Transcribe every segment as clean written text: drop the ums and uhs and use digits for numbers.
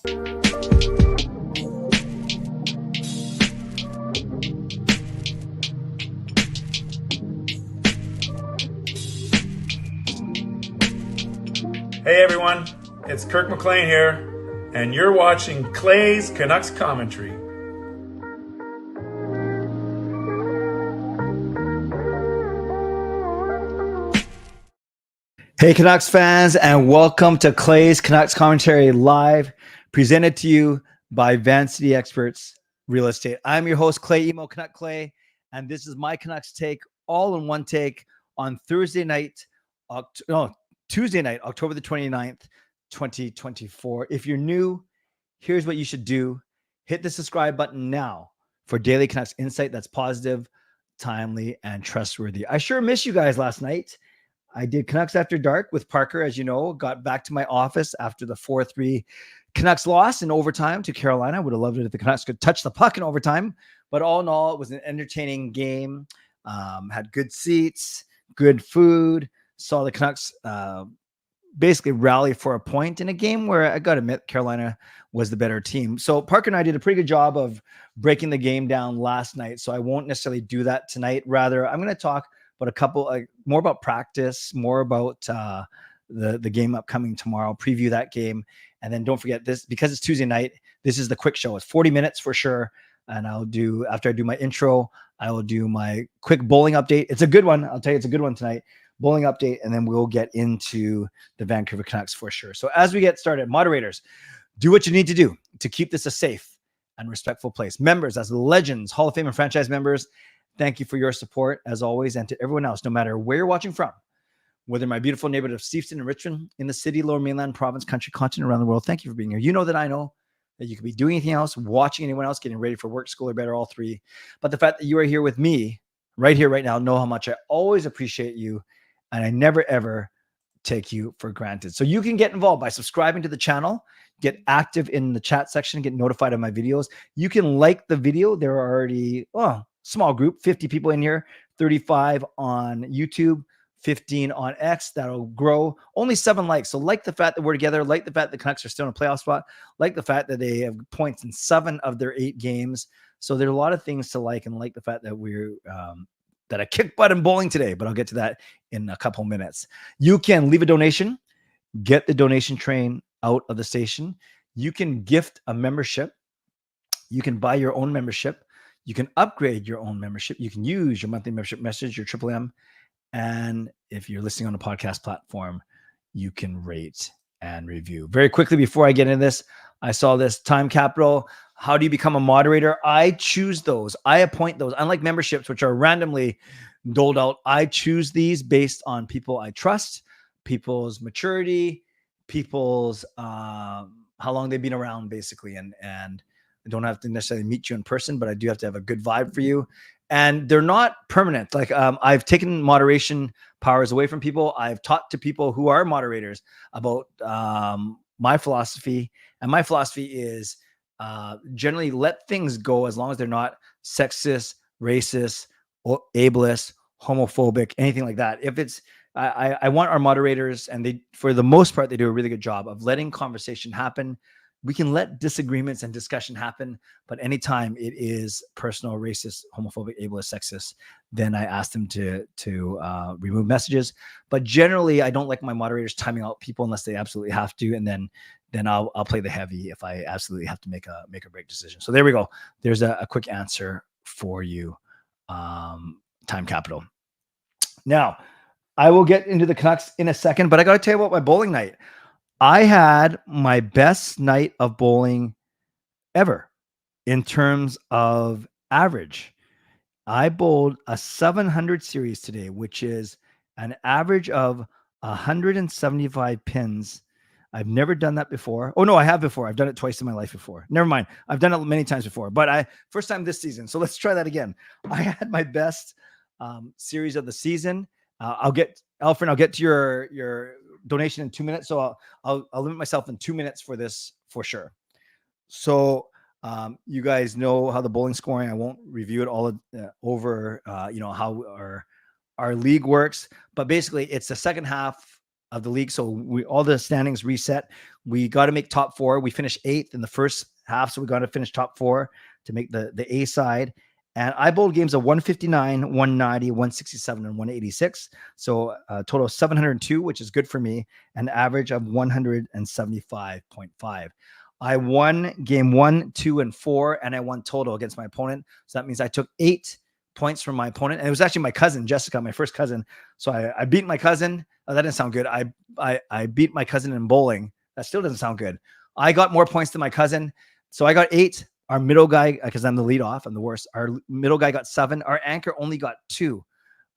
Hey everyone, it's Kirk McLean here, and you're watching Clay's Canucks Commentary. Hey Canucks fans, and welcome to Clay's Canucks Commentary Live, presented to you by Van City Experts Real Estate. I'm your host, Clay Emo Canuck Clay, and this is my Canucks take, all in one take, on Tuesday night, October the 29th, 2024. If you're new, here's what you should do. Hit the subscribe button now for daily Canucks insight that's positive, timely, and trustworthy. I sure missed you guys last night. I did Canucks After Dark with Parker, as you know, got back to my office after the 4-3 Canucks loss in overtime to Carolina. I would have loved it if the Canucks could touch the puck in overtime, but all in all, it was an entertaining game. Had good seats, good food, saw the Canucks basically rally for a point in a game where I got to admit Carolina was the better team. So Parker and I did a pretty good job of breaking the game down last night. So I won't necessarily do that tonight. Rather, I'm going to talk about a couple, more about practice, more about the game upcoming tomorrow, preview that game. And then don't forget this, because it's Tuesday night, this is the quick show. It's 40 minutes for sure. And after I do my intro, I will do my quick bowling update. It's a good one. I'll tell you, it's a good one tonight. Bowling update, and then we'll get into the Vancouver Canucks for sure. So as we get started, moderators, do what you need to do to keep this a safe and respectful place. Members, as legends, Hall of Fame and franchise members, thank you for your support as always. And to everyone else, no matter where you're watching from, whether my beautiful neighborhood of Steveston and Richmond, in the city, lower mainland, province, country, continent, around the world, thank you for being here. You know that I know that you could be doing anything else, watching anyone else, getting ready for work, school, or better, all three. But the fact that you are here with me right here, right now, know how much I always appreciate you. And I never, ever take you for granted. So you can get involved by subscribing to the channel, get active in the chat section, get notified of my videos. You can like the video. There are already, small group, 50 people in here, 35 on YouTube, 15 on X. That'll grow. Only 7 likes. So like the fact that we're together, like the fact that the Canucks are still in a playoff spot, like the fact that they have points in 7 of their 8 games. So there are a lot of things to like, and like the fact that we're, that I kicked butt in bowling today, but I'll get to that in a couple minutes. You can leave a donation, get the donation train out of the station. You can gift a membership. You can buy your own membership. You can upgrade your own membership. You can use your monthly membership message, your Triple M. And if you're listening on a podcast platform, you can rate and review. Very quickly, before I get into this, I saw this time capital. How do you become a moderator? I choose those. I appoint those. Unlike memberships, which are randomly doled out, I choose these based on people I trust, people's maturity, people's how long they've been around, basically. And I don't have to necessarily meet you in person, but I do have to have a good vibe for you. And they're not permanent. Like I've taken moderation powers away from people. I've talked to people who are moderators about my philosophy. And my philosophy is generally let things go as long as they're not sexist, racist, or ableist, homophobic, anything like that. If it's, I want our moderators, and they, for the most part, they do a really good job of letting conversation happen. We can let disagreements and discussion happen, but anytime it is personal, racist, homophobic, ableist, sexist, then I ask them to remove messages. But generally, I don't like my moderators timing out people unless they absolutely have to, and then I'll play the heavy if I absolutely have to make a break decision. So there we go. There's a quick answer for you. Time capital. Now, I will get into the Canucks in a second, but I got to tell you about my bowling night. I had my best night of bowling ever in terms of average. I bowled a 700 series today, which is an average of 175 pins. I've never done that before. Oh, no, I have before. I've done it twice in my life before. Never mind. I've done it many times before, but first time this season. So let's try that again. I had my best series of the season. Alfred, I'll get to your donation in 2 minutes. So I'll limit myself in 2 minutes for this for sure. So you guys know how the bowling scoring, I won't review it all over, how our league works, but basically it's the second half of the league. So all the standings reset. We got to make top 4. We finished 8th in the first half, so we got to finish top 4 to make the A side. And I bowled games of 159, 190, 167, and 186. So a total of 702, which is good for me, an average of 175.5. I won game 1, 2, and 4, and I won total against my opponent. So that means I took 8 points from my opponent. And it was actually my cousin, Jessica, my first cousin. So I beat my cousin. Oh, that didn't sound good. I beat my cousin in bowling. That still doesn't sound good. I got more points than my cousin. So I got 8. Our middle guy, because I'm the lead off, I'm the worst. Our middle guy got 7. Our anchor only got 2,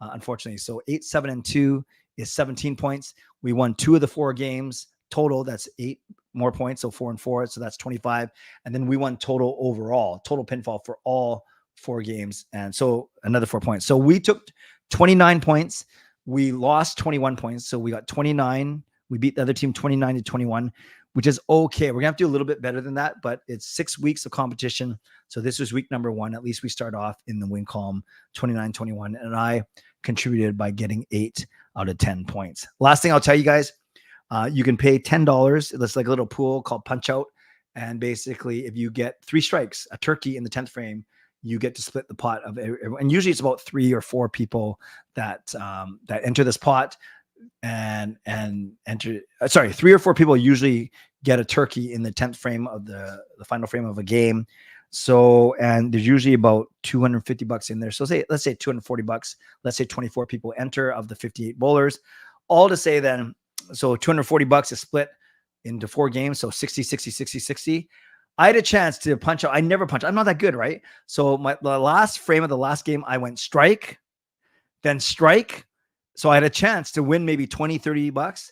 unfortunately. So 8, 7, and 2 is 17 points. We won 2 of the 4 games total. That's 8 more points. So 4 and 4. So that's 25. And then we won total overall, total pinfall for all 4 games. And so another 4 points. So we took 29 points. We lost 21 points. So we got 29. We beat the other team 29 to 21, which is okay. We're going to have to do a little bit better than that, but it's 6 weeks of competition. So this was week number 1. At least we start off in the win column 29-21. And I contributed by getting 8 out of 10 points. Last thing I'll tell you guys, you can pay $10. It's like a little pool called Punch Out. And basically, if you get 3 strikes, a turkey in the 10th frame, you get to split the pot of everyone. And usually it's about 3 or 4 people that enter this pot and enter. 3 or 4 people usually get a turkey in the 10th frame of the final frame of a game. So, and there's usually about $250 in there. So let's say $240. Let's say 24 people enter of the 58 bowlers. All to say then, so $240 is split into 4 games. So 60, 60, 60, 60. I had a chance to punch out. I never punch. I'm not that good, right? So the last frame of the last game, I went strike, then strike. So I had a chance to win maybe 20, $30.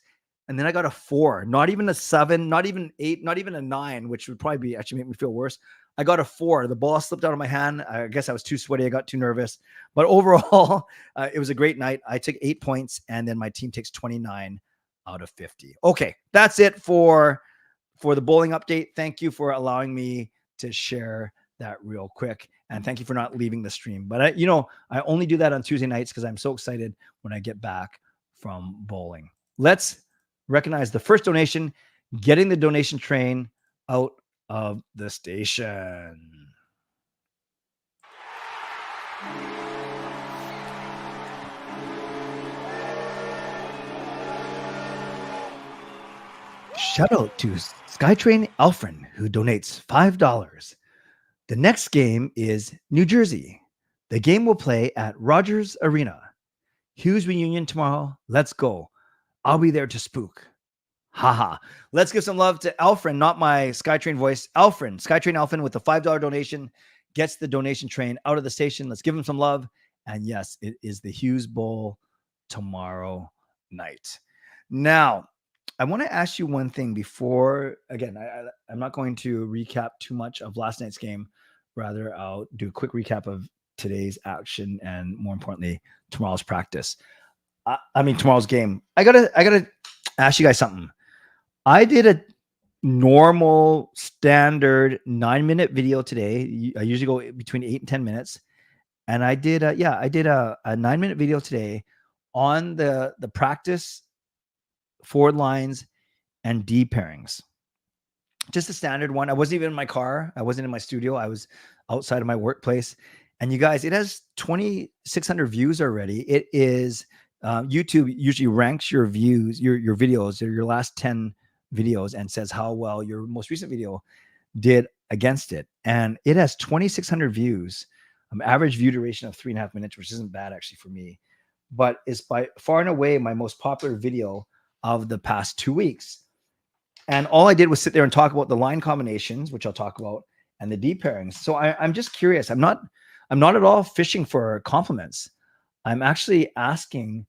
And then I got a 4, not even a 7, not even 8, not even a 9, which would probably actually make me feel worse. I got a 4. The ball slipped out of my hand. I guess I was too sweaty. I got too nervous. But overall, it was a great night. I took 8 points, and then my team takes 29 out of 50. Okay, that's it for the bowling update. Thank you for allowing me to share that real quick. And thank you for not leaving the stream. But I only do that on Tuesday nights because I'm so excited when I get back from bowling. Let's recognize the first donation, getting the donation train out of the station. Shout out to Skytrain Alfred, who donates $5. The next game is New Jersey. The game will play at Rogers Arena. Hughes reunion tomorrow. Let's go. I'll be there to spook. Haha. Let's give some love to Alfred, not my Skytrain voice. Alfred, Skytrain Alfred with a $5 donation gets the donation train out of the station. Let's give him some love. And yes, it is the Hughes Bowl tomorrow night. Now, I want to ask you one thing before, again, I'm not going to recap too much of last night's game. Rather, I'll do a quick recap of today's action and, more importantly, tomorrow's practice. Tomorrow's game. I gotta ask you guys something. I did a normal, standard 9-minute video today. I usually go between 8 and 10 minutes. And I did a 9-minute video today on the practice forward lines and D pairings. Just a standard one. I wasn't even in my car. I wasn't in my studio. I was outside of my workplace. And you guys, it has 2,600 views already. It is YouTube usually ranks your views, your videos, or your last 10 videos, and says how well your most recent video did against it. And it has 2,600 views. Average view duration of 3.5 minutes, which isn't bad actually for me. But it's by far and away my most popular video of the past 2 weeks. And all I did was sit there and talk about the line combinations, which I'll talk about, and the D pairings. So I'm just curious. I'm not at all fishing for compliments. I'm asking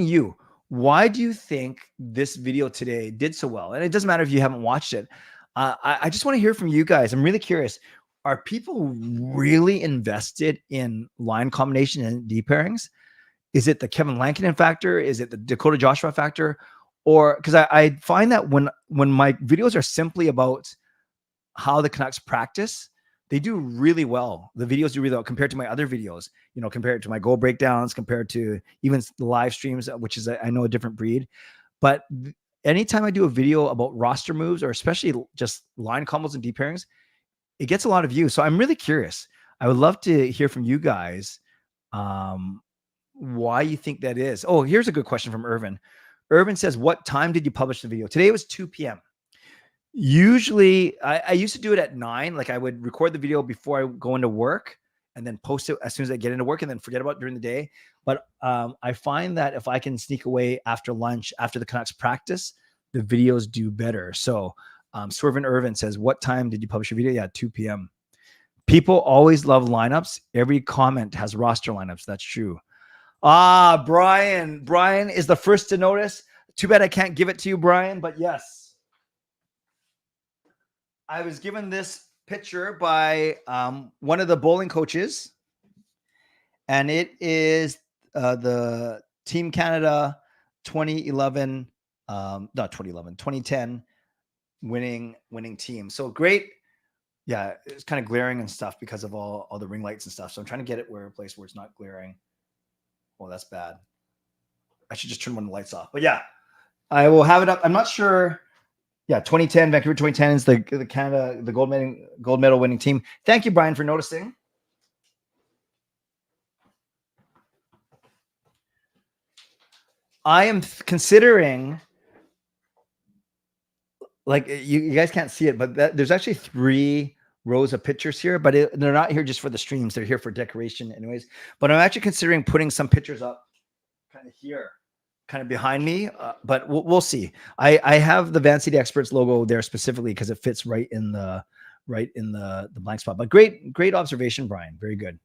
you, why do you think this video today did so well? And it doesn't matter if you haven't watched it. I just want to hear from you guys. I'm really curious. Are people really invested in line combination and D pairings? Is it the Kevin Lankinen factor? Is it the Dakota Joshua factor? Or because I find that when my videos are simply about how the Canucks practice, they do really well. The videos do really well compared to my other videos, compared to my goal breakdowns, compared to even the live streams, which is, I know, a different breed. But anytime I do a video about roster moves, or especially just line combos and deep pairings, it gets a lot of views. So I'm really curious. I would love to hear from you guys why you think that is. Oh, here's a good question from Irvin. Irvin says, what time did you publish the video? Today it was 2 p.m. Usually, I used to do it at 9. Like, I would record the video before I go into work and then post it as soon as I get into work and then forget about it during the day. But I find that if I can sneak away after lunch, after the Canucks practice, the videos do better. So Swervin Irvin says, what time did you publish your video? Yeah, 2 p.m. People always love lineups. Every comment has roster lineups. That's true. Brian. Brian is the first to notice. Too bad I can't give it to you, Brian, but yes. I was given this picture by one of the bowling coaches, and it is the Team Canada 2011, not 2011, 2010 winning team. So great. Yeah, it's kind of glaring and stuff because of all the ring lights and stuff. So I'm trying to get it a place where it's not glaring. Oh, that's bad. I should just turn one of the lights off. But yeah, I will have it up. I'm not sure. Yeah, 2010, Vancouver 2010 is the Canada, the gold medal winning team. Thank you, Brian, for noticing. I am considering, like, you guys can't see it, but there's actually 3 rows of pictures here, but they're not here just for the streams. They're here for decoration anyways. But I'm actually considering putting some pictures up kind of here, kind of behind me, but we'll see. I have the Van City Experts logo there specifically because it fits right in the blank spot. But great observation, Brian. Very good.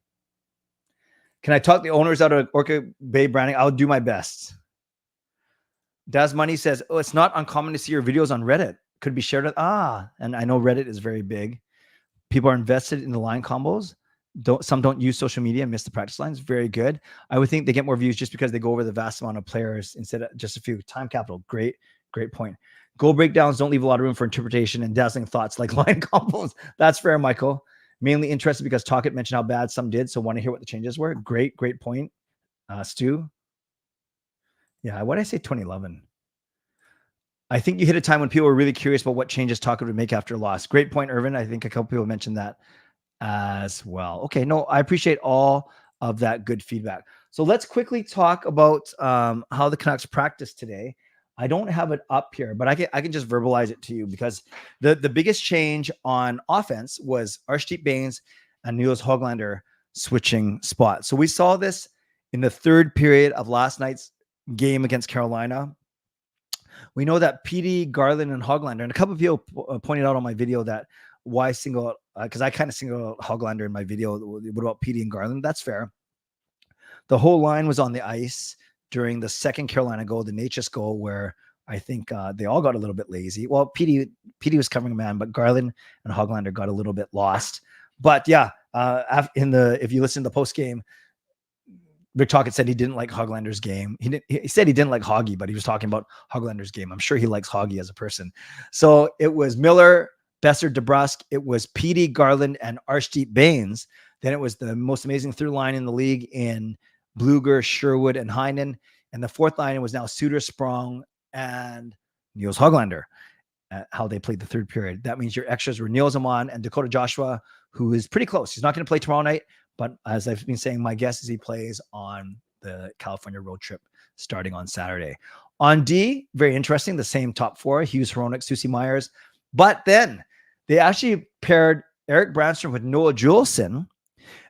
Can I talk the owners out of Orchid Bay branding? I'll do my best. Daz Money says, oh, it's not uncommon to see your videos on Reddit. Could be shared. And I know Reddit is very big. People are invested in the line combos. Some don't use social media and miss the practice lines. Very good. I would think they get more views just because they go over the vast amount of players instead of just a few. Time capital. Great point. Goal breakdowns don't leave a lot of room for interpretation and dazzling thoughts like line combos. That's fair, Michael. Mainly interested because Tocchet mentioned how bad some did, so want to hear what the changes were. Great point. Stu. Yeah, what did I say? 2011. I think you hit a time when people were really curious about what changes Tocchet would make after a loss. Great point, Irvin. I think a couple people mentioned that as well. Okay, no, I appreciate all of that good feedback. So let's quickly talk about how the Canucks practiced today. I don't have it up here, but I can just verbalize it to you because the biggest change on offense was Arshdeep Bains and Nils Hoglander switching spots. So we saw this in the 3rd period of last night's game against Carolina. We know that PD, Garland, and Hoglander, and a couple of people pointed out on my video that why single out, because I kind of single out Hoglander in my video. What about PD and Garland? That's fair. The whole line was on the ice during the second Carolina goal, the Natchez goal, where I think they all got a little bit lazy. Well, PD was covering a man, but Garland and Hoglander got a little bit lost. But yeah, if you listen to the post game, Rick Tocchet said he didn't like Hoglander's game. He said he didn't like Hoggy, but he was talking about Hoglander's game. I'm sure he likes Hoggy as a person. So it was Miller, Besser, DeBrusque. It was PD, Garland, and Arshdeep Bains. Then it was the most amazing third line in the league in Bluger, Sherwood, and Heinen. And the 4th line was now Suter, Sprong, and Nils Hoglander. How they played the 3rd period. That means your extras were Niels Amon and Dakota Joshua, who is pretty close. He's not going to play tomorrow night, but as I've been saying, my guess is he plays on the California road trip starting on Saturday. On D, very interesting, the same top 4, Hughes, Hronek, Susie Myers. But then they actually paired Erik Brannstrom with Noah Juulsen,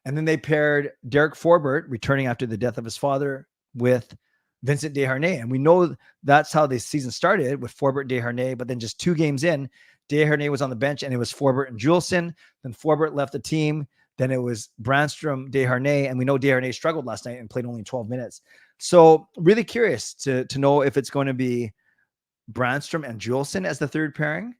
and then they paired Derek Forbort, returning after the death of his father, with Vincent Desharnais. And we know that's how the season started, with Forbort, Desharnais, but then just 2 games in, Desharnais was on the bench, and it was Forbort and Juulsen. Then Forbort left the team. Then it was Brannstrom, Desharnais, and we know Desharnais struggled last night and played only 12 minutes. So really curious to know if it's going to be Brannstrom and Juulsen as the 3rd pairing,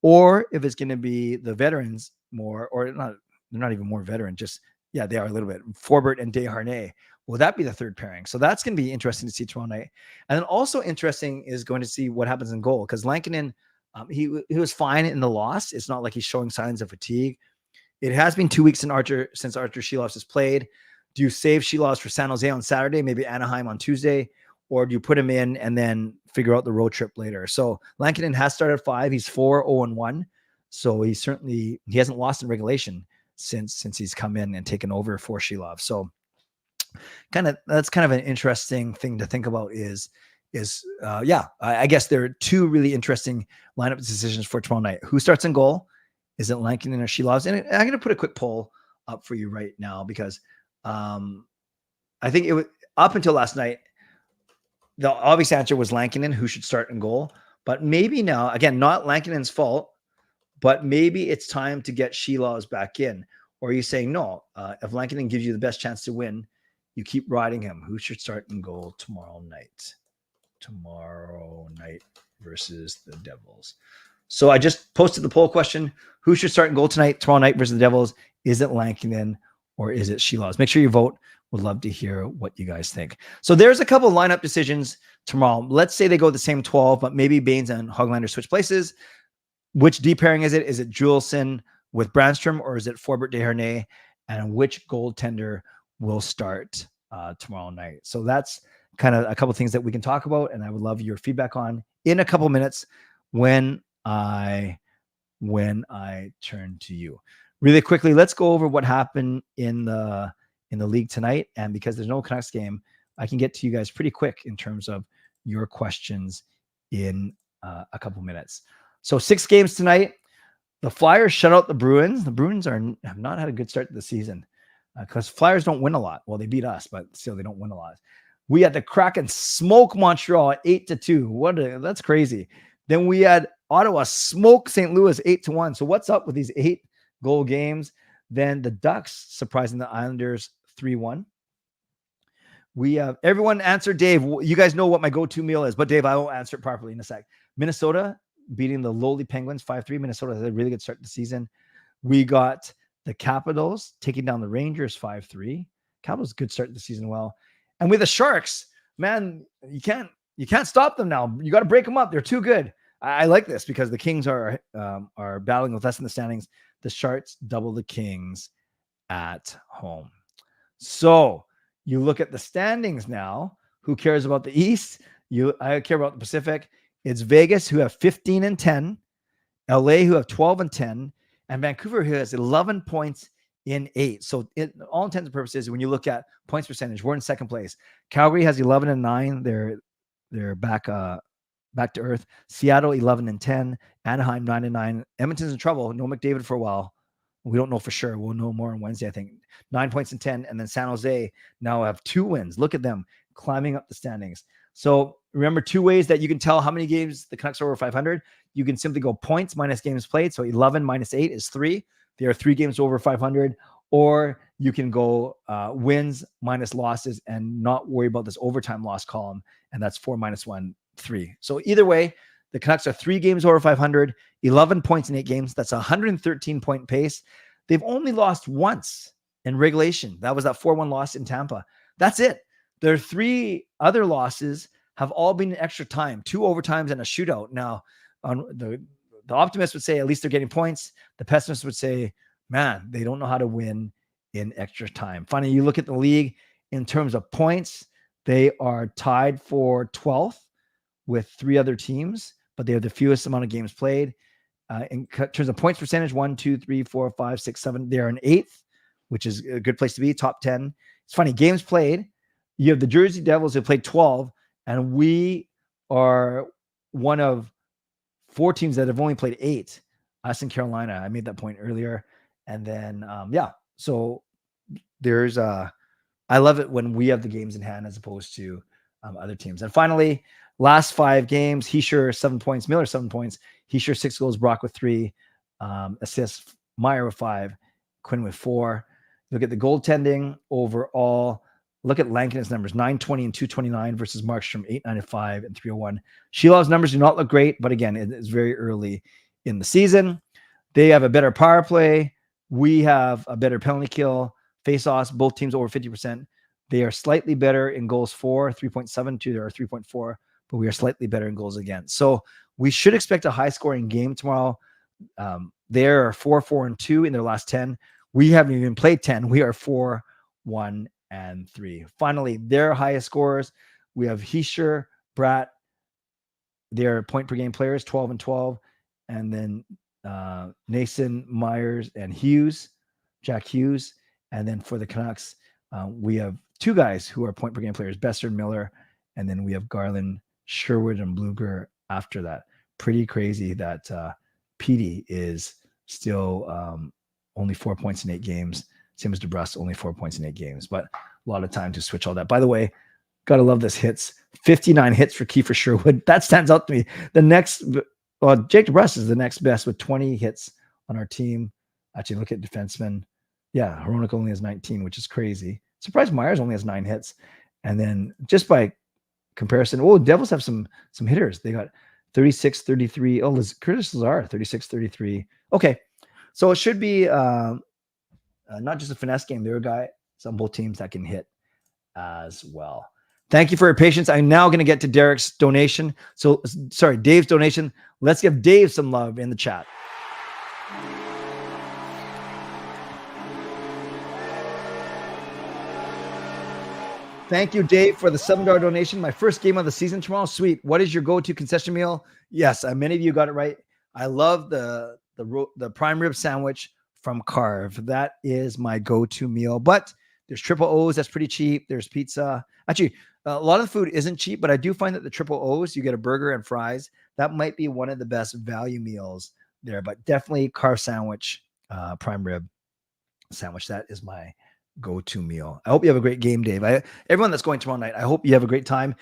or if it's going to be the veterans more, or not. They're not even more veteran. Just, yeah, they are a little bit. Forbort and Desharnais. Will that be the 3rd pairing? So that's going to be interesting to see tomorrow night. And then also interesting is going to see what happens in goal, because Lankinen, he was fine in the loss. It's not like he's showing signs of fatigue. It has been 2 weeks since Arturs Silovs has played. Do you save Silovs for San Jose on Saturday, maybe Anaheim on Tuesday, or do you put him in and then figure out the road trip later? So Lankinen has started 5. He's 4-0-1. So he hasn't lost in regulation since he's come in and taken over for Silovs. So that's kind of an interesting thing to think about I guess there are 2 really interesting lineup decisions for tomorrow night. Who starts in goal? Is it Lankinen or Silovs? And I'm going to put a quick poll up for you right now because I think it was up until last night. The obvious answer was Lankinen, who should start in goal. But maybe now, again, not Lankinen's fault, but maybe it's time to get Silovs back in. Or are you saying, no, if Lankinen gives you the best chance to win, you keep riding him. Who should start in goal tomorrow night? Tomorrow night versus the Devils. So I just posted the poll question. Who should start in goal tonight, tomorrow night versus the Devils? Is it Lankinen or is it Silovs? Make sure you vote. Would love to hear what you guys think. So there's a couple of lineup decisions tomorrow. Let's say they go the same 12, but maybe Bains and Hoglander switch places. Which D pairing is it? Is it Juulsen with Brannstrom or is it Forbort Desharnais? And which goaltender will start tomorrow night? So that's kind of a couple of things that we can talk about, and I would love your feedback on in a couple of minutes when I turn to you. Really quickly, let's go over what happened in the league tonight. And because there's no Canucks game, I can get to you guys pretty quick in terms of your questions in a couple minutes. So 6 games tonight. The Flyers shut out the Bruins. The Bruins have not had a good start to the season because Flyers don't win a lot. Well, they beat us, but still they don't win a lot. We had the Kraken smoke Montreal 8-2. That's crazy. Then we had Ottawa smoke St. Louis 8-1. So what's up with these 8-goal games? Then the Ducks surprising the Islanders 3-1. We have everyone answer Dave. You guys know what my go-to meal is, but Dave, I won't answer it properly in a sec. Minnesota beating the lowly Penguins 5-3. Minnesota had a really good start to the season. We got the Capitals taking down the Rangers 5-3. Capitals good start to the season well. And with the Sharks, man, you can't stop them now. You got to break them up. They're too good. I like this because the Kings are battling with us in the standings. The Sharks double the Kings at home. So you look at the standings now. Who cares about the East? I care about the Pacific. It's Vegas who have 15-10, LA who have 12-10, and Vancouver who has 11 points in 8. So all intents and purposes, when you look at points percentage, we're in second place. Calgary has 11-9. They're back to earth. Seattle 11-10. Anaheim 9-9. Edmonton's in trouble. No McDavid for a while. We don't know for sure. We'll know more on Wednesday, I think. 9 points in 10. And then San Jose now have 2 wins. Look at them climbing up the standings. So remember 2 ways that you can tell how many games the Canucks are over 500. You can simply go points minus games played. So 11 minus 8 is 3. They are 3 games over 500. Or you can go wins minus losses and not worry about this overtime loss column. And that's 4 minus 1, 3. So either way, the Canucks are 3 games over 500, 11 points in 8 games. That's a 113-point pace. They've only lost once in regulation. That was that 4-1 loss in Tampa. That's it. Their 3 other losses have all been in extra time, 2 overtimes and a shootout. Now, on the optimist would say at least they're getting points. The pessimist would say, man, they don't know how to win in extra time. Finally, you look at the league in terms of points. They are tied for 12th with 3 other teams, but they have the fewest amount of games played. In terms of points percentage, 1, 2, 3, 4, 5, 6, 7. They're in 8th, which is a good place to be, top 10. It's funny, games played. You have the Jersey Devils who played 12, and we are one of 4 teams that have only played 8. Us and Carolina. I made that point earlier. And then, so there's I love it when we have the games in hand as opposed to other teams. And finally, last 5 games, Hischier 7 points, Miller 7 points, Hischier 6 goals, Brock with 3 assists, Meyer with 5, Quinn with 4. Look at the goaltending overall. Look at Lankinen's numbers, 920 and 229 versus Markstrom, 895 and 301. Silovs' numbers do not look great, but again, it's very early in the season. They have a better power play. We have a better penalty kill. Face-offs, both teams over 50%. They are slightly better in goals for, 3.72 or 3.4, but we are slightly better in goals against. So we should expect a high-scoring game tomorrow. They are 4-4-2 in their last 10. We haven't even played 10. We are 4-1-3. Finally, their highest scorers, we have Hischer, Bratt. They're point per game players, 12-12. And then Nason, Myers, and Jack Hughes. And then for the Canucks, we have two guys who are point per game players, Besser and Miller. And then we have Garland, Sherwood, and Bluger after that. Pretty crazy that Petey is still only 4 points in 8 games. Same as DeBrus, only 4 points in 8 games. But a lot of time to switch all that. By the way, got to love this hits. 59 hits for Kiefer Sherwood. That stands out to me. The next, Jake DeBrus is the next best with 20 hits on our team. Actually, look at defensemen. Yeah, Hronek only has 19, which is crazy. Surprised Myers only has 9 hits. And then just by comparison, Devils have some hitters. They got 36, 33. Oh, Curtis Lazar, 36, 33. Okay, so it should be not just a finesse game. There are guys on both teams that can hit as well. Thank you for your patience. I'm now going to get to Derek's donation. Dave's donation. Let's give Dave some love in the chat. Thank you, Dave, for the $7 donation. My first game of the season tomorrow. Sweet. What is your go-to concession meal? Yes, many of you got it right. I love the prime rib sandwich from Carve. That is my go-to meal. But there's triple O's. That's pretty cheap. There's pizza. Actually, a lot of the food isn't cheap, but I do find that the triple O's, you get a burger and fries. That might be one of the best value meals there. But definitely Carve sandwich, prime rib sandwich. That is my go-to meal. I hope you have a great game, Dave. Everyone that's going tomorrow night, I hope you have a great time.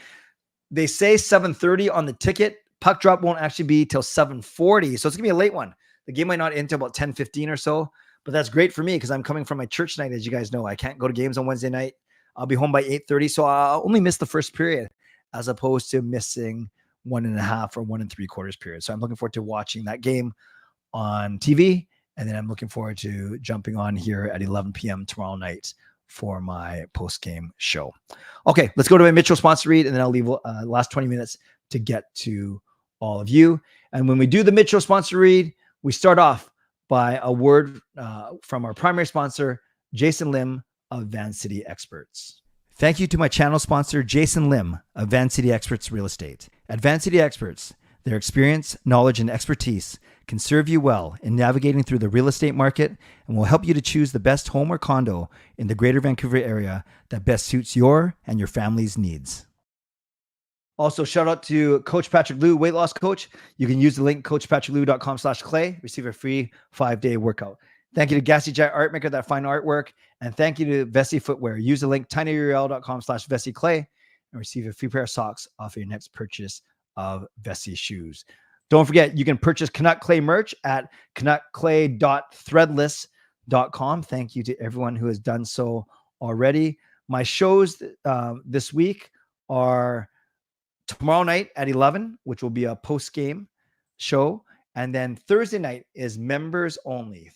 They say 7:30 on the ticket. Puck drop won't actually be till 7:40, so it's gonna be a late one. The game might not end until about 10:15 or so, but that's great for me because I'm coming from my church night. As you guys know, I can't go to games on Wednesday night. I'll be home by 8:30, so I'll only miss the first period as opposed to missing 1.5 or 1 3/4 period. So I'm looking forward to watching that game on TV. And then I'm looking forward to jumping on here at 11 p.m. tomorrow night for my post-game show. Okay, let's go to my Mitchell sponsor read, and then I'll leave last 20 minutes to get to all of you. And when we do the Mitchell sponsor read, we start off by a word from our primary sponsor, Jason Lim of Van City Experts. Thank you to my channel sponsor, Jason Lim of Van City Experts Real Estate. At Van City Experts, their experience, knowledge, and expertise can serve you well in navigating through the real estate market and will help you to choose the best home or condo in the Greater Vancouver area that best suits your and your family's needs. Also, shout out to Coach Patrick Liu, weight loss coach. You can use the link coachpatrickliu.com/clay, receive a free 5-day workout. Thank you to Gassy Jet Art Maker, that fine artwork. And thank you to Vessi Footwear. Use the link tinyurl.com/VessiClay and receive a free pair of socks off your next purchase of Vessi shoes. Don't forget, you can purchase Canuck Clay merch at canuckclay.threadless.com. Thank you to everyone who has done so already. My shows this week are tomorrow night at 11, which will be a post-game show. And then Thursday night is members only.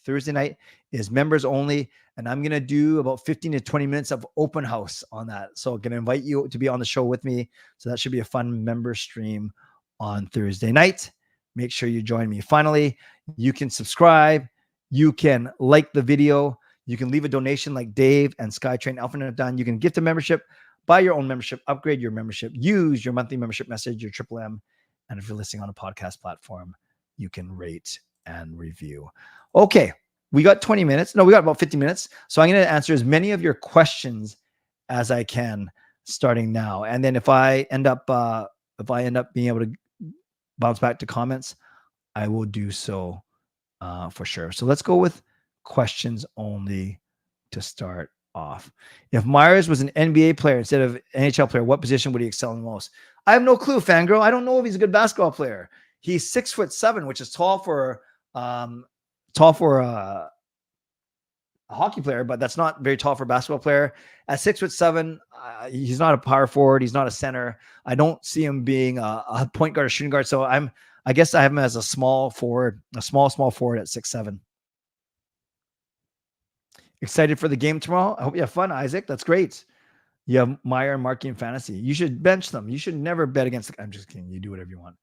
And I'm going to do about 15 to 20 minutes of open house on that. So I'm going to invite you to be on the show with me. So that should be a fun member stream on Thursday night. Make sure you join me. Finally, you can subscribe. You can like the video. You can leave a donation like Dave and Skytrain Alpha have done. You can gift a membership, buy your own membership, upgrade your membership, use your monthly membership message, your Triple M. And if you're listening on a podcast platform, you can rate and review. Okay, we got 20 minutes. No, we got about 50 minutes. So I'm going to answer as many of your questions as I can starting now. And then if I end up being able to bounce back to comments, I will do so for sure. So let's go with questions only to start off. If Myers was an NBA player instead of NHL player, what position would he excel in the most? I have no clue, Fangirl. I don't know if he's a good basketball player. He's 6'7", which is tall for a hockey player, but that's not very tall for a basketball player. At 6'7", he's not a power forward. He's not a center. I don't see him being a point guard or shooting guard. So I guess I have him as a small forward, a small forward at 6'7". Excited for the game tomorrow. I hope you have fun, Isaac. That's great. You have Meyer and Markey in fantasy. You should bench them. You should never bet against. I'm just kidding. You do whatever you want.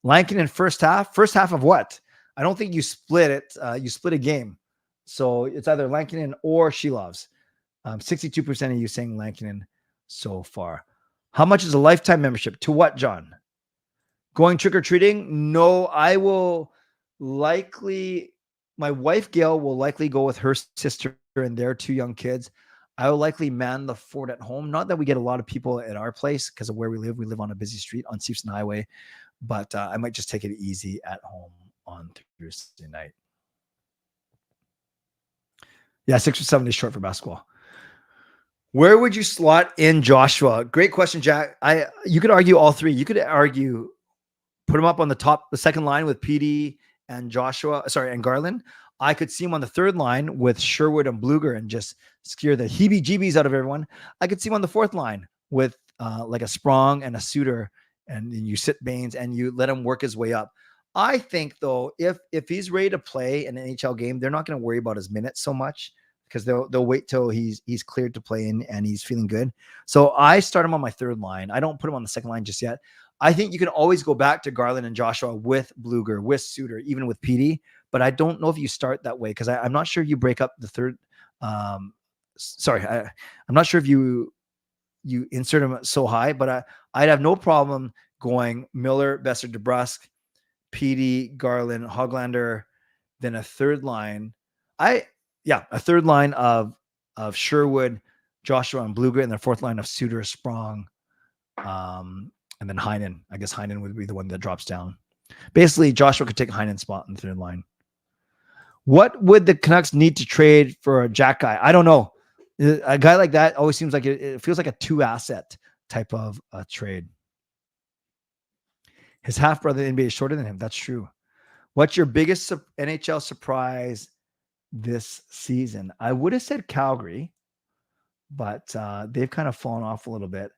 Lankin in first half. First half of what? I don't think you split it. You split a game. So it's either Lankinen or Silovs. 62% of you saying Lankinen so far. How much is a lifetime membership? To what, John? Going trick-or-treating? No, I will likely, my wife Gail will likely go with her sister and their 2 young kids. I will likely man the fort at home. Not that we get a lot of people at our place because of where we live. We live on a busy street on Seefson Highway, but I might just take it easy at home on Thursday night. Yeah, 6 or 7 is short for basketball. Where would you slot in Joshua? Great question, Jack. You could argue all 3. You could argue put him up on the second line with PD and and Garland. I could see him on the third line with Sherwood and Bluger and just scare the heebie-jeebies out of everyone. I could see him on the fourth line with like a Sprong and a Suter, and you sit Bains and you let him work his way up. I think, though, if he's ready to play an NHL game, they're not going to worry about his minutes so much because they'll wait till he's cleared to play and he's feeling good. So I start him on my third line. I don't put him on the second line just yet. I think you can always go back to Garland and Joshua with Bluger, with Suter, even with PD. But I don't know if you start that way because I'm not sure you break up the third. I'm not sure if you insert him so high, but I'd have no problem going Miller, Besser, DeBrusk, PD, Garland, Hoglander, then a third line. A third line of Sherwood, Joshua, and Bluger, and the fourth line of Suter, Sprong, and then Heinen. I guess Heinen would be the one that drops down. Basically, Joshua could take Heinen's spot in the third line. What would the Canucks need to trade for a Jack guy? I don't know. A guy like that always seems like it feels like a 2-asset type of trade. His half-brother in the NBA is shorter than him. That's true. What's your biggest NHL surprise this season? I would have said Calgary, but they've kind of fallen off a little bit.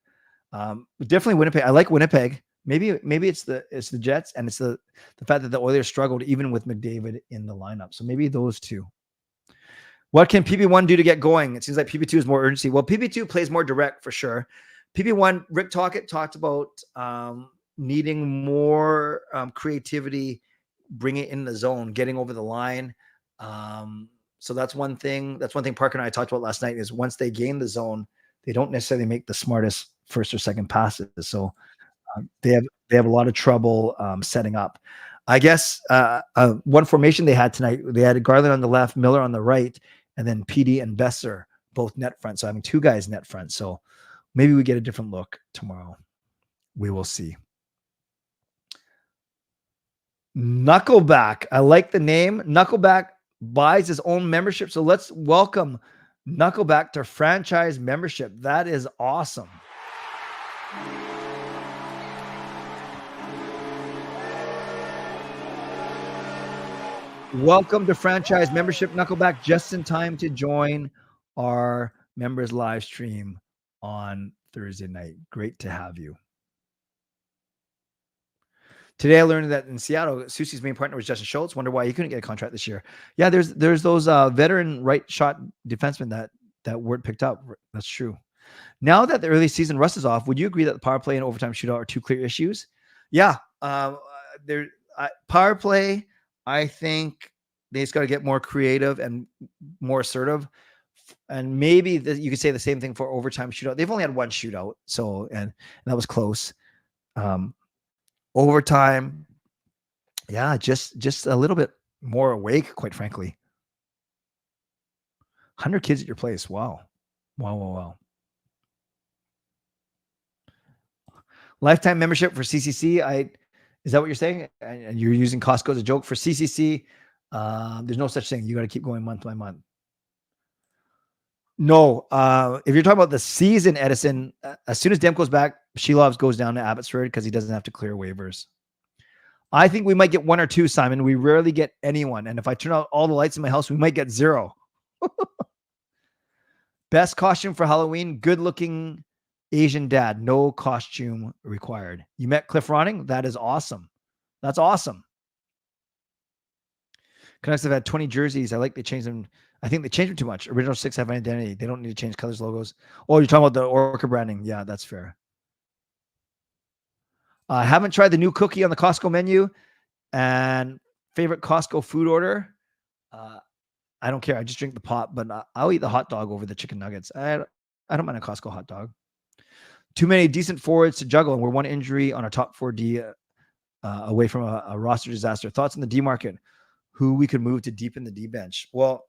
Definitely Winnipeg. I like Winnipeg. Maybe it's the Jets, and it's the fact that the Oilers struggled even with McDavid in the lineup. So maybe those two. What can PP1 do to get going? It seems like PP2 is more urgency. Well, PP2 plays more direct for sure. PP1, Rick Tocchet talked about needing more creativity, bring it in the zone, getting over the line. So that's one thing. That's one thing Parker and I talked about last night is once they gain the zone, they don't necessarily make the smartest first or second passes. So they have a lot of trouble setting up. I guess one formation they had tonight, they had Garland on the left, Miller on the right, and then PD and Besser both net front. So having 2 guys net front. So maybe we get a different look tomorrow. We will see. Knuckleback. I like the name. Knuckleback buys his own membership. So let's welcome Knuckleback to franchise membership. That is awesome. Welcome to franchise membership, Knuckleback, just in time to join our members live stream on Thursday night. Great to have you. Today I learned that in Seattle, Susie's main partner was Justin Schultz. Wonder why he couldn't get a contract this year. Yeah, there's those veteran right shot defensemen that weren't picked up. That's true. Now that the early season rust is off, would you agree that the power play and overtime shootout are 2 clear issues? Yeah, power play. I think they just got to get more creative and more assertive. And maybe you could say the same thing for overtime shootout. They've only had 1 shootout, so and that was close. Overtime, yeah, just a little bit more awake, quite frankly. 100 kids at your place. Wow. Lifetime membership for CCC. Is that what you're saying? And you're using Costco as a joke for CCC? There's no such thing. You got to keep going month by month. No. If you're talking about the season, Edison, as soon as Demko's back, Silovs goes down to Abbotsford because he doesn't have to clear waivers. I think we might get 1 or 2, Simon. We rarely get anyone. And if I turn out all the lights in my house, we might get 0. Best costume for Halloween, good-looking Asian dad, no costume required. You met Cliff Ronning? That is awesome. That's awesome. Canucks have had 20 jerseys. I like they changed them. I think they changed them too much. Original 6 have an identity. They don't need to change colors, logos. Oh, you're talking about the Orca branding. Yeah, that's fair. I haven't tried the new cookie on the Costco menu. And Favorite Costco food order? I don't care. I just drink the pop, but I'll eat the hot dog over the chicken nuggets. I don't mind a Costco hot dog. Too many decent forwards to juggle, and we're one injury on our top 4D away from a roster disaster. Thoughts on the D market? Who we could move to deepen the D bench? Well,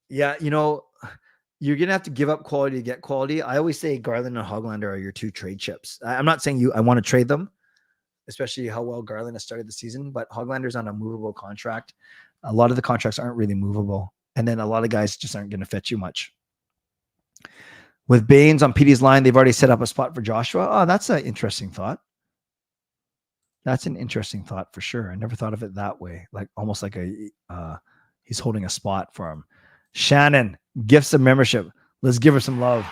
yeah, you're going to have to give up quality to get quality. I always say Garland and Hoglander are your two trade chips. I'm not saying I want to trade them, especially how well Garland has started the season, but Hoglander's on a movable contract. A lot of the contracts aren't really movable. And then a lot of guys just aren't going to fetch you much. With Bains on PD's line, they've already set up a spot for Joshua. Oh, that's an interesting thought. That's an interesting thought for sure. I never thought of it that way. Like almost like he's holding a spot for him. Shannon, gifts of membership. Let's give her some love.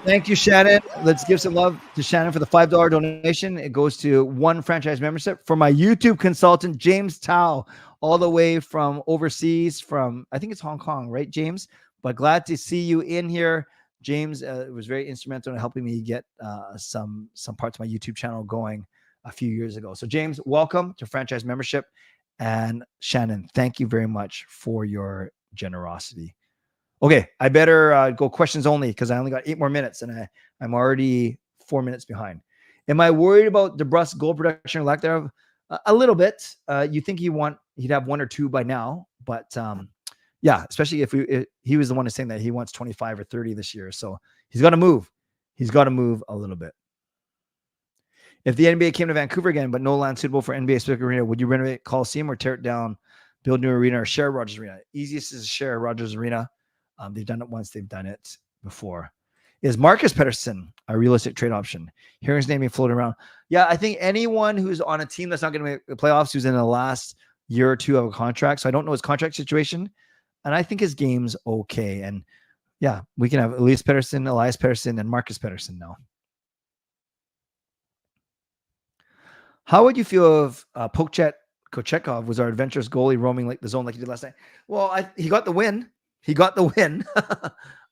Thank you, Shannon. Let's give some love to Shannon for the $5 donation. It goes to one franchise membership for my YouTube consultant, James Tao, all the way from overseas, from I think it's Hong Kong, right, James? But glad to see you in here. James was very instrumental in helping me get some parts of my YouTube channel going a few years ago. So James, welcome to franchise membership. And Shannon, thank you very much for your generosity. Okay, I better go questions only because I only got 8 more minutes and I'm already 4 minutes behind. Am I worried about DeBrusk's goal production or lack thereof? A little bit. You think he'd have 1 or 2 by now, but yeah, especially if he was the one who's saying that he wants 25 or 30 this year. So he's got to move. He's got to move a little bit. If the NBA came to Vancouver again, but no land suitable for NBA specific arena, would you renovate Coliseum or tear it down, build new arena, or share Rogers Arena? Easiest is to share Rogers Arena. They've done it once. They've done it before. Is Marcus Pettersson a realistic trade option? Hearing his name being floated around. Yeah, I think anyone who's on a team that's not going to make the playoffs, who's in the last year or two of a contract. So I don't know his contract situation. And I think his game's okay. And yeah, we can have Elias Pettersson, and Marcus Pettersson now. How would you feel if Kochekov was our adventurous goalie roaming like the zone like he did last night? Well, he got the win. He got the win.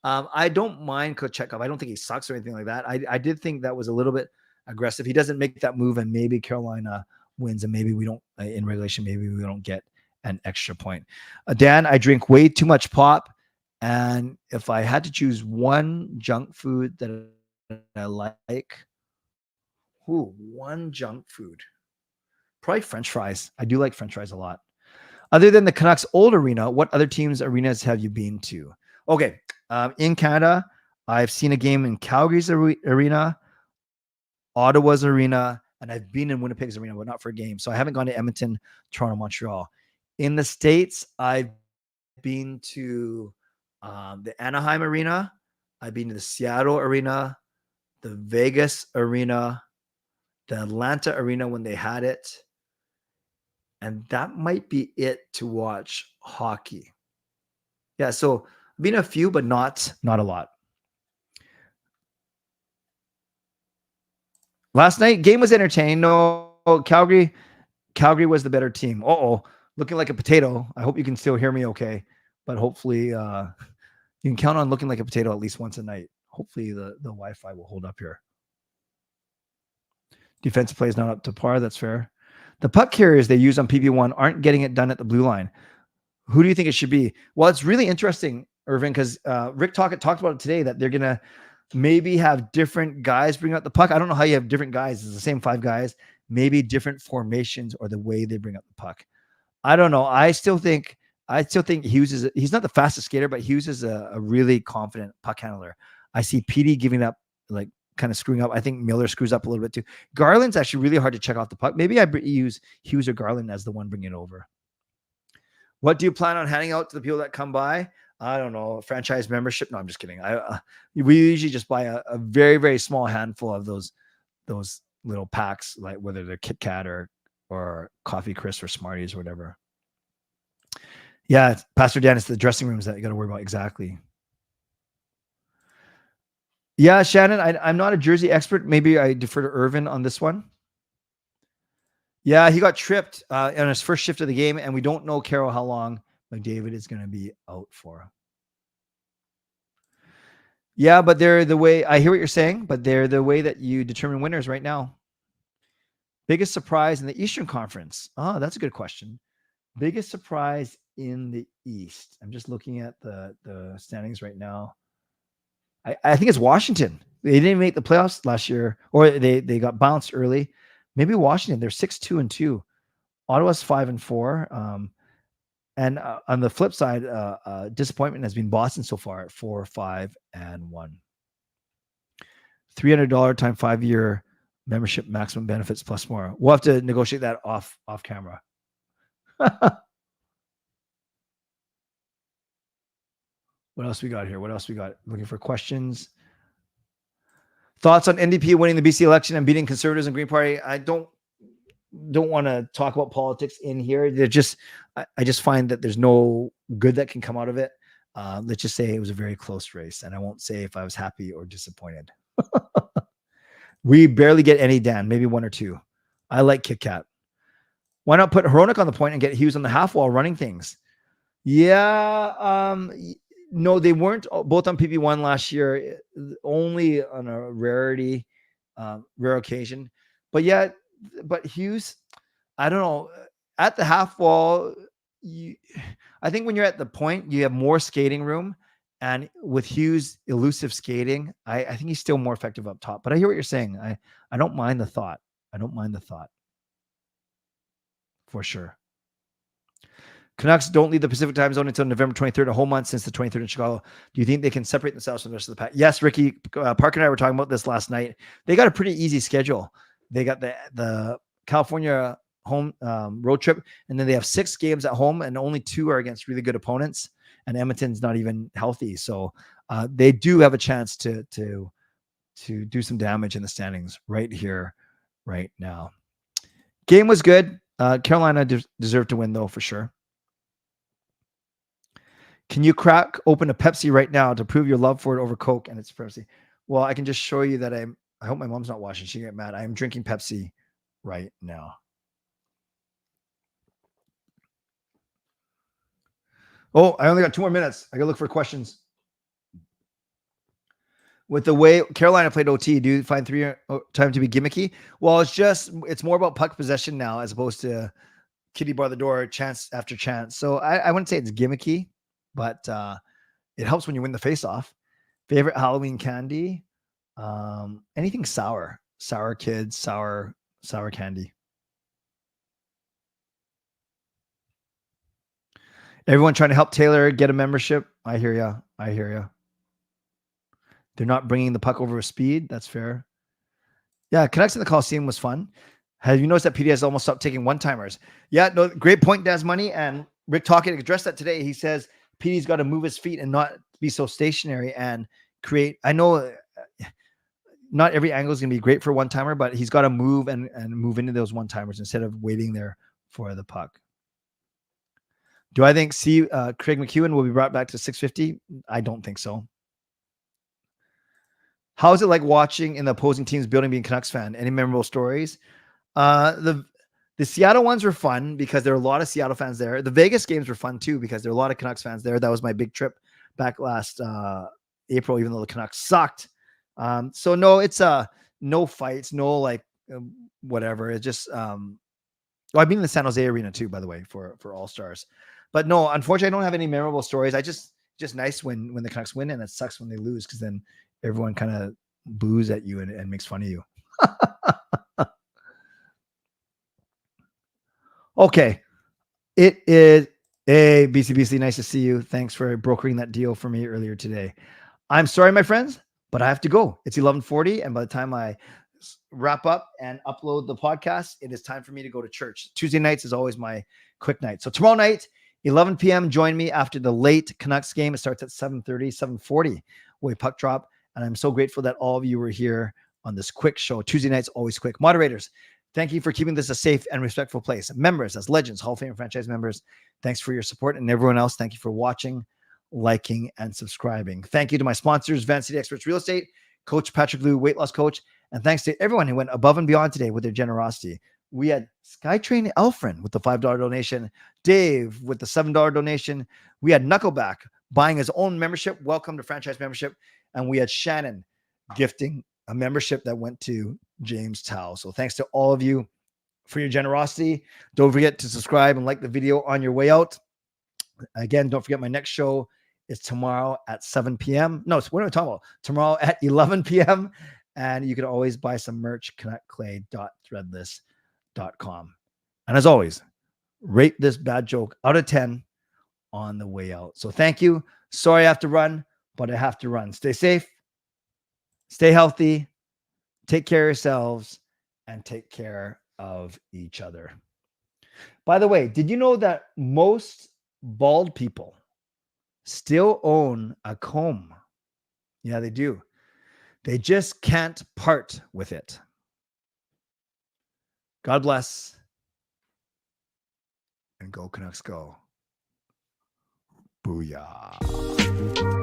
I don't mind Kochekov. I don't think he sucks or anything like that. I did think that was a little bit aggressive. He doesn't make that move, and maybe Carolina wins, and maybe we don't, in regulation, maybe we don't get an extra point. Dan, I drink way too much pop, and if I had to choose one junk food that I like, one junk food, probably French fries. I do like French fries a lot. Other than the Canucks old arena, what other teams' arenas have you been to? Okay. In Canada, I've seen a game in Calgary's arena, Ottawa's arena, and I've been in Winnipeg's arena, but not for a game. So I haven't gone to Edmonton, Toronto, Montreal. In the States, I've been to the Anaheim arena. I've been to the Seattle arena, the Vegas arena, the Atlanta arena when they had it. And that might be it to watch hockey. Yeah, so been a few, but not a lot. Last night, game was entertaining. No, Calgary was the better team. Looking like a potato. I hope you can still hear me okay. But hopefully you can count on looking like a potato at least once a night. Hopefully the Wi-Fi will hold up here. Defensive play is not up to par. That's fair. The puck carriers they use on PP1 aren't getting it done at the blue line. Who do you think it should be? Well, it's really interesting, Irvin, because Rick Tocchet talked about it today that they're going to maybe have different guys bring out the puck. I don't know how you have different guys. It's the same 5 guys, maybe different formations or the way they bring up the puck. I don't know. I still think Hughes he's not the fastest skater, but Hughes is a really confident puck handler. I see PD giving up, like kind of screwing up. I think Miller screws up a little bit too. Garland's actually really hard to check off the puck. Maybe I use Hughes or Garland as the one bringing it over. What do you plan on handing out to the people that come by? I don't know. Franchise membership? No, I'm just kidding. We usually just buy a very, very small handful of those little packs, like whether they're Kit Kat or Coffee Crisp or Smarties or whatever. Yeah, Pastor Dan, it's the dressing rooms that you got to worry about. Exactly. Yeah, Shannon, I'm not a jersey expert. Maybe I defer to Irvin on this one. Yeah, he got tripped on his first shift of the game, and we don't know, Carol, how long McDavid is going to be out for. Yeah, but they're the way, I hear what you're saying, but they're the way that you determine winners right now. Biggest surprise in the Eastern Conference? Oh, that's a good question. Biggest surprise in the East. I'm just looking at the standings right now. I think it's Washington. They didn't make the playoffs last year, or they got bounced early. Maybe Washington. They're 6-2-2. Ottawa's 5-4. And on the flip side, disappointment has been Boston so far at 4-5-1. $300 time 5-year membership maximum benefits plus more. We'll have to negotiate that off camera. What else we got here? What else we got? Looking for questions. Thoughts on NDP winning the BC election and beating Conservatives and Green Party? I don't want to talk about politics in here. I just find that there's no good that can come out of it. Let's just say it was a very close race, and I won't say if I was happy or disappointed. We barely get any Dan, maybe one or two. I like Kit Kat. Why not put Hronik on the point and get Hughes on the half wall running things? Yeah. No, they weren't both on PP1 last year, only on a rare occasion. But yeah, but Hughes, I don't know. At the half wall, I think when you're at the point, you have more skating room. And with Hughes' elusive skating, I think he's still more effective up top. But I hear what you're saying. I don't mind the thought. For sure. Canucks don't leave the Pacific time zone until November 23rd, a whole month since the 23rd in Chicago. Do you think they can separate themselves from the rest of the pack? Yes, Ricky. Park and I were talking about this last night. They got a pretty easy schedule. They got the California home road trip, and then they have 6 games at home, and only 2 are against really good opponents. And Edmonton's not even healthy, so they do have a chance to do some damage in the standings right here, right now. Game was good. Carolina deserved to win, though, for sure. Can you crack open a Pepsi right now to prove your love for it over Coke and its Pepsi? Well, I can just show you that I hope my mom's not watching. She get mad. I am drinking Pepsi right now. Oh, I only got 2 more minutes. I got to look for questions. With the way Carolina played OT, do you find 3 time to be gimmicky? Well, it's more about puck possession now as opposed to kitty bar the door, chance after chance. So I wouldn't say it's gimmicky, but it helps when you win the face-off. Favorite Halloween candy? Anything sour. Sour kids, sour candy. Everyone trying to help Taylor get a membership. I hear ya. They're not bringing the puck over with speed. That's fair. Yeah, Canucks in the Coliseum was fun. Have you noticed that PD has almost stopped taking one-timers? Yeah, no, great point, Daz Money. And Rick Tocchet addressed that today. He says PD's got to move his feet and not be so stationary and create. I know not every angle is going to be great for one-timer, but he's got to move and move into those one-timers instead of waiting there for the puck. Do I think Craig McEwen will be brought back to 650? I don't think so. How is it like watching in the opposing team's building being Canucks fan? Any memorable stories? The Seattle ones were fun because there are a lot of Seattle fans there. The Vegas games were fun too because there are a lot of Canucks fans there. That was my big trip back last April, even though the Canucks sucked. So no, it's no fights, no like whatever. It just I've been in the San Jose arena too, by the way, for All Stars. But no, unfortunately, I don't have any memorable stories. I just nice when the Canucks win, and it sucks when they lose because then everyone kind of boos at you and makes fun of you. Okay. It is a BCBC. Nice to see you. Thanks for brokering that deal for me earlier today. I'm sorry, my friends, but I have to go. It's 11:40. And by the time I wrap up and upload the podcast, it is time for me to go to church. Tuesday nights is always my quick night. So tomorrow night, 11 p.m., join me after the late Canucks game. It starts at 7:30, 7:40 with puck drop. And I'm so grateful that all of you were here on this quick show. Tuesday nights, always quick. Moderators, thank you for keeping this a safe and respectful place. Members, as legends, Hall of Fame franchise members, thanks for your support. And everyone else, thank you for watching, liking, and subscribing. Thank you to my sponsors, Van City Experts Real Estate, Coach Patrick Liu, weight loss coach. And thanks to everyone who went above and beyond today with their generosity. We had Skytrain Elfrin with the $5 donation, Dave with the $7 donation. We had Knuckleback buying his own membership. Welcome to franchise membership. And we had Shannon gifting a membership that went to James Tao. So thanks to all of you for your generosity. Don't forget to subscribe and like the video on your way out. Again, don't forget my next show is tomorrow at 7 p.m. No, what are we talking about? Tomorrow at 11 p.m. And you can always buy some merch, canuckclay.threadless.com. And as always, rate this bad joke out of 10 on the way out. So thank you. Sorry I have to run, but I have to run. Stay safe, stay healthy, take care of yourselves, and take care of each other. By the way, did you know that most bald people still own a comb? Yeah, they do. They just can't part with it. God bless. And go Canucks go. Booyah.